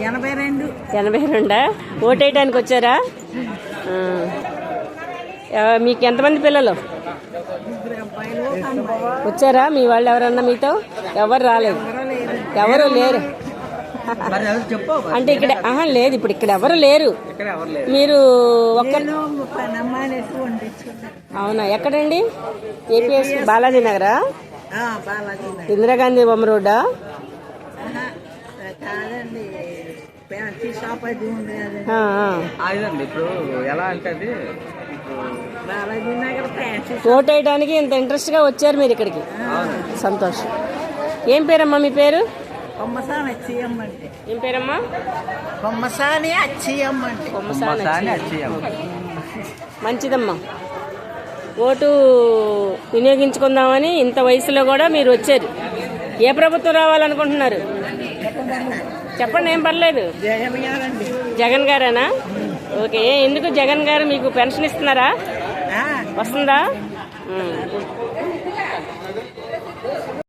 82. ఓటేయడానికి వచ్చారా? మీకు ఎంతమంది పిల్లలు వచ్చారా? మీ వాళ్ళు ఎవరన్నా మీతో? ఎవరు రాలేదు, ఎవరు లేరు అంటే ఇక్కడ లేదు, ఇప్పుడు ఇక్కడ ఎవరు లేరు. మీరు అవునా? ఎక్కడండి? ఏపీఎస్ బాలాజీ నగరా? ఇందిరాగాంధీ బొమ్మ రోడ్డా? ఓటు వేయడానికి ఇంత ఇంట్రెస్ట్ గా వచ్చారు మీరు ఇక్కడికి. సంతోషం. ఏం పేరమ్మా మీ పేరు? ఏం పేరమ్మా? మంచిదమ్మా. ఓటు వినియోగించుకుందామని ఇంత వయసులో కూడా మీరు వచ్చారు. ఏ ప్రభుత్వం రావాలనుకుంటున్నారు? చెప్పండి, ఏం పర్లేదు. జగన్ గారేనా? ఓకే. ఎందుకు జగన్ గారు మీకు పెన్షన్ ఇస్తున్నారా? వస్తుందా?